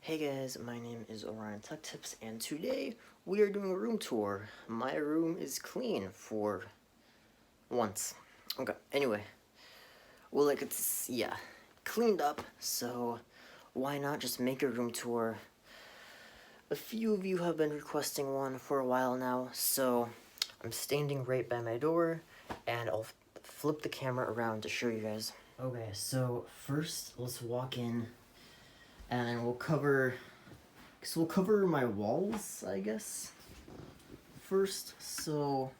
Hey guys, my name is Orion Tech Tips, and today we are doing a room tour. My room is clean for once. Okay, anyway, well, like, it's, yeah, cleaned up, so why not just make a room tour? A few of you have been requesting one for a while now, so I'm standing right by my door, and I'll flip the camera around to show you guys. Okay, so first, let's walk in, and we'll cover my walls, I guess, first. So,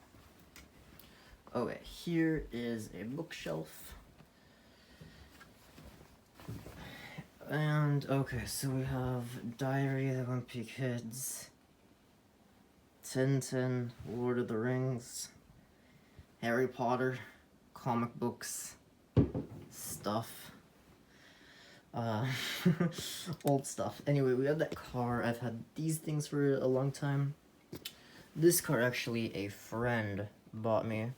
okay, here is a bookshelf. And, okay, so we have Diary of the Wimpy Kids, Tintin, Lord of the Rings, Harry Potter, comic books, stuff. Old stuff. Anyway, we have that car. I've had these things for a long time. This car, actually, a friend bought me.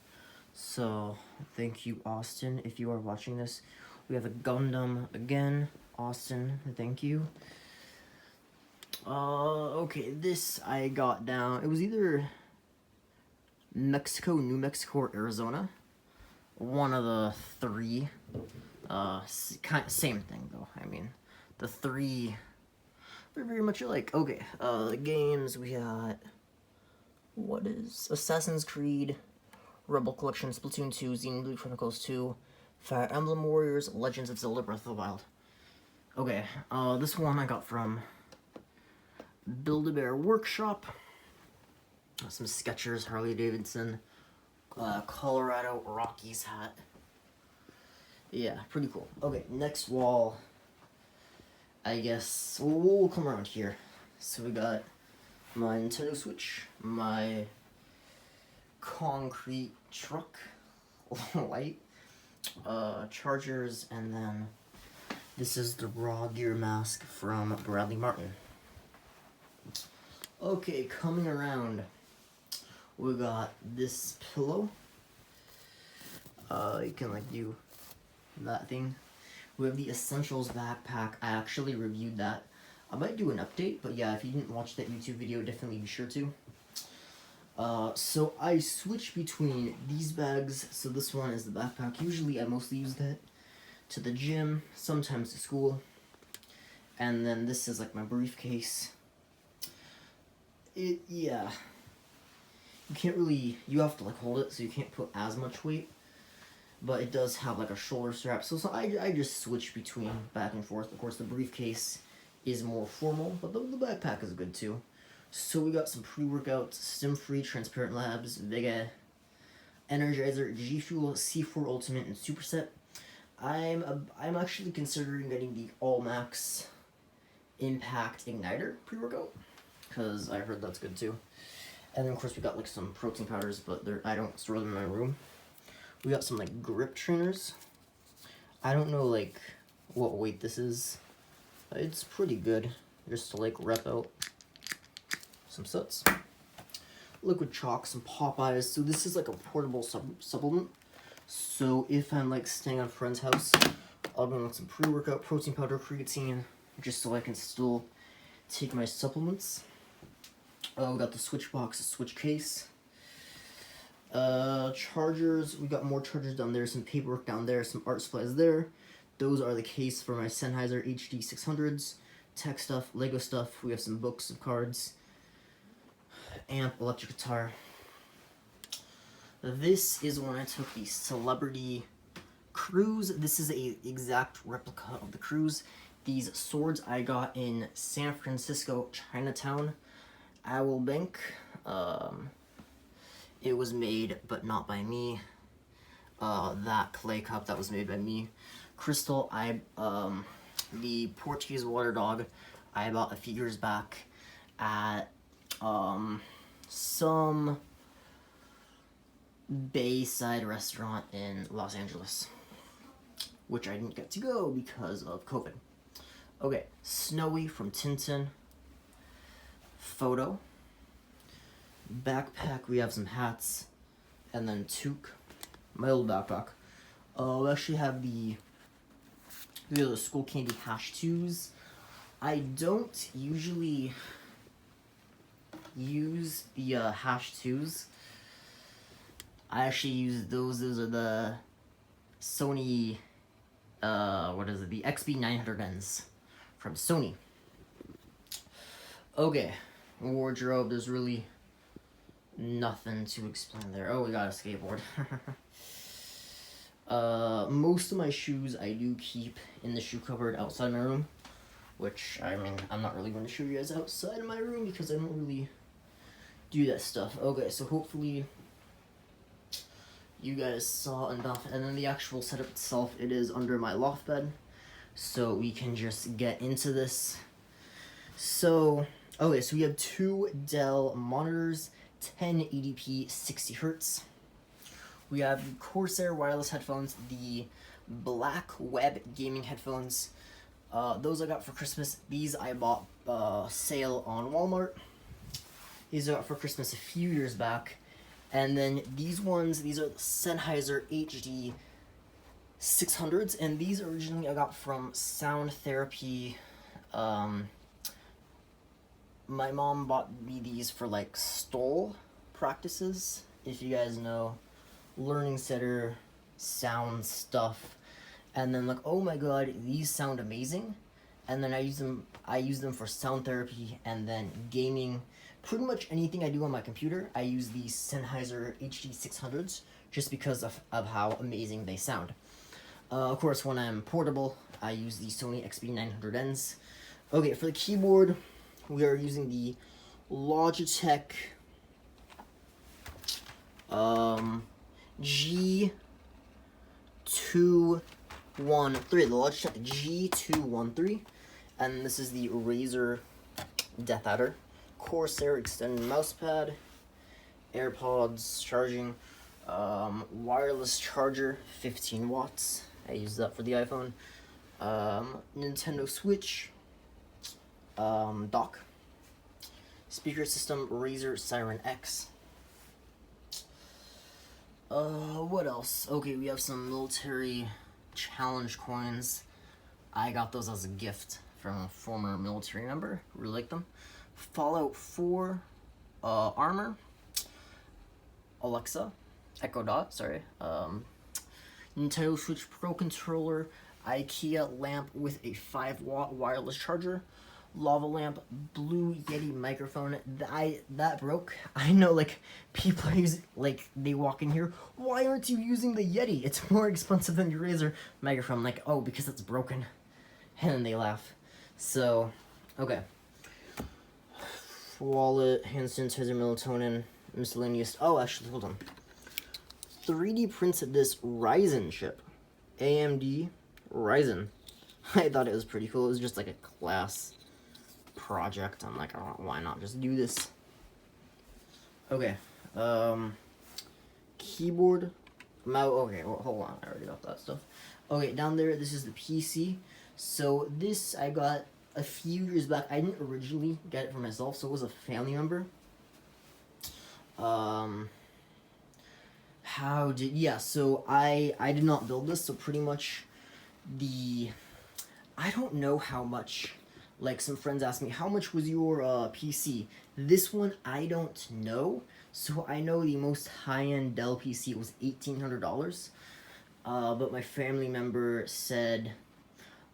So, thank you, Austin, if you are watching this. We have a Gundam again. Austin, thank you. Okay, this I got down. It was either Mexico, New Mexico, or Arizona. One of the three. Same thing, though. I mean, the three, they're very much alike. Okay, the games, we got, what is, Assassin's Creed, Rebel Collection, Splatoon 2, Xenoblade Chronicles 2, Fire Emblem Warriors, Legends of Zelda Breath of the Wild. Okay, this one I got from Build-A-Bear Workshop. Some Skechers, Harley Davidson, Colorado Rockies hat. Yeah, pretty cool. Okay, next wall, I guess, we'll come around here. So we got my Nintendo Switch, my concrete truck light, chargers, and then this is the Raw Gear mask from Bradley Martin. Okay, coming around, we got this pillow. You can like do that thing. We have the Essentials backpack. I actually reviewed that. I might do an update, but yeah, if you didn't watch that YouTube video, definitely be sure to. So I switch between these bags. So this one is the backpack. Usually I mostly use that to the gym, sometimes to school. And then this is like my briefcase. Yeah. You can't really, you have to like hold it, so you can't put as much weight. But it does have like a shoulder strap, so I just switch between back and forth. Of course, the briefcase is more formal, but the backpack is good too. So we got some pre-workouts: Stim-Free, Transparent Labs, Vega, Energizer, G Fuel, C4 Ultimate, and Superset. I'm actually considering getting the All Max Impact Igniter pre-workout because I heard that's good too. And then of course we got like some protein powders, but I don't store them in my room. We got some like grip trainers. I don't know like what weight this is. It's pretty good just to like rep out some sets. Liquid chalk, some Popeyes. So this is like a portable supplement. So if I'm like staying at a friend's house, I'll bring like some pre-workout protein powder, creatine, just so I can still take my supplements. We got the Switch box, Switch case. Chargers, we got more chargers down there, some paperwork down there, some art supplies there. Those are the case for my Sennheiser HD 600s, tech stuff, Lego stuff. We have some books, some cards, amp, electric guitar. This is when I took the Celebrity Cruise. This is a exact replica of the cruise. These swords I got in San Francisco, Chinatown, Owl Bank. It was made, but not by me. That clay cup, that was made by me. Crystal, the Portuguese water dog, I bought a few years back at, some Bayside restaurant in Los Angeles, which I didn't get to go because of COVID. Okay, Snowy from Tintin. Photo. Backpack, we have some hats, and then toque, my old backpack. We actually have the Skull Candy Hash 2s. I don't usually use the hash 2s. I actually use those. Those are the Sony, what is it? The XB900Ns from Sony. Okay, wardrobe. There's really nothing to explain there. Oh, we got a skateboard. Most of my shoes I do keep in the shoe cupboard outside my room, which, I mean, I'm not really going to show you guys outside of my room because I don't really do that stuff. Okay, so hopefully you guys saw enough. And then the actual setup itself, it is under my loft bed, so we can just get into this. So, okay, so we have two Dell monitors, 1080p, 60 hertz. We have the Corsair wireless headphones, the Black Web gaming headphones. Those I got for Christmas. These I bought sale on Walmart. These I got for Christmas a few years back. And then these ones, these are the Sennheiser HD 600s, and these originally I got from Sound Therapy. My mom bought me these for like stole practices, if you guys know, learning center sound stuff. And then like, oh my god, these sound amazing. And then I use them for sound therapy and then gaming. Pretty much anything I do on my computer, I use these Sennheiser HD 600s just because of how amazing they sound. Of course, when I'm portable, I use the Sony XB900Ns. Okay, for the keyboard, we are using the Logitech G213, the Logitech G213, and this is the Razer Death Adder. Corsair extended mousepad, AirPods charging, wireless charger, 15 watts. I use that for the iPhone. Nintendo Switch, dock. Speaker system, Razer Siren X. What else? Okay, we have some military challenge coins. I got those as a gift from a former military member. Really like them. Fallout 4 armor, Alexa, Echo Dot, sorry, Nintendo Switch Pro controller, IKEA lamp with a 5-watt wireless charger, lava lamp, Blue Yeti microphone. That broke. I know, like, people use, like, they walk in here, why aren't you using the Yeti? It's more expensive than your Razer microphone. I'm like, oh, because it's broken. And then they laugh. So, okay. Wallet, hand sanitizer, melatonin, miscellaneous. Oh, actually, hold on. 3D printed this Ryzen chip. AMD Ryzen. I thought it was pretty cool. It was just like a class project. I'm like, oh, why not just do this? Okay. Keyboard, mouse. Okay, well, hold on. I already got that stuff. Okay, down there, this is the PC. So this I got a few years back. I didn't originally get it for myself, so it was a family member. So I did not build this, so pretty much I don't know how much, like some friends asked me, how much was your PC? This one, I don't know, so I know the most high-end Dell PC was $1,800, but my family member said,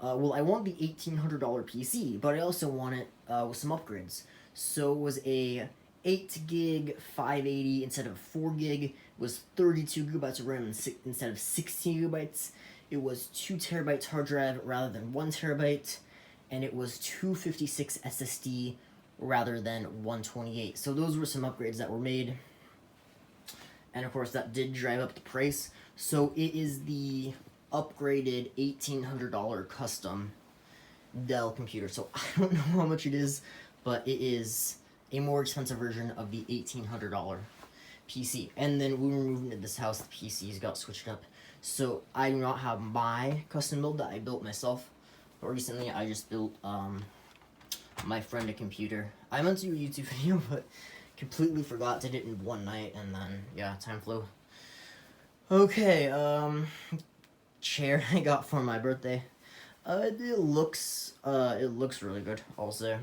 well, I want the $1,800 PC, but I also want it with some upgrades. So it was a 8 gig 580 instead of 4 gig. It was 32 gigabytes of RAM instead of 16 gigabytes. It was 2 terabytes hard drive rather than 1 terabyte, and it was 256 SSD rather than 128. So those were some upgrades that were made, and of course that did drive up the price. So it is the upgraded $1,800 custom Dell computer. So I don't know how much it is, but it is a more expensive version of the $1,800 PC. And then when we were moving to this house, the PCs got switched up. So I do not have my custom build that I built myself, but recently I just built my friend a computer. I meant to do a YouTube video, but completely forgot, did it in one night, and then yeah, time flew. Okay, chair I got for my birthday. It looks really good. I'll say.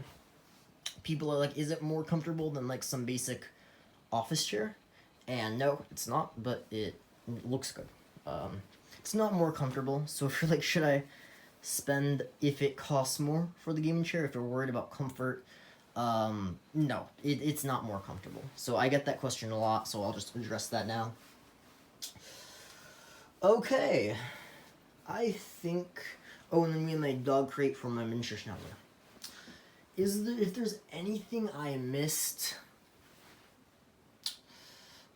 People are like, is it more comfortable than like some basic office chair? And no, it's not. But it looks good. It's not more comfortable. So if you're like, should I spend if it costs more for the gaming chair? If you're worried about comfort, no, it's not more comfortable. So I get that question a lot. So I'll just address that now. Okay, I think. Oh, and then we made dog crate for my miniature schnauzer. If there's anything I missed,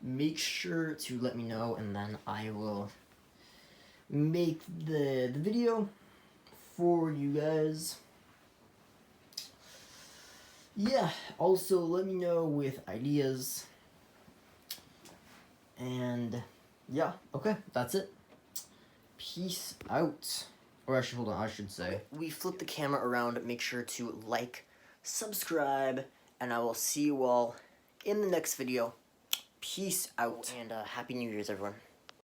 make sure to let me know, and then I will make the video for you guys. Yeah, also let me know with ideas. And yeah, okay, that's it. Peace out. Or actually, hold on, I should say. We flip the camera around, make sure to like, subscribe, and I will see you all in the next video. Peace out, and Happy New Year's, everyone.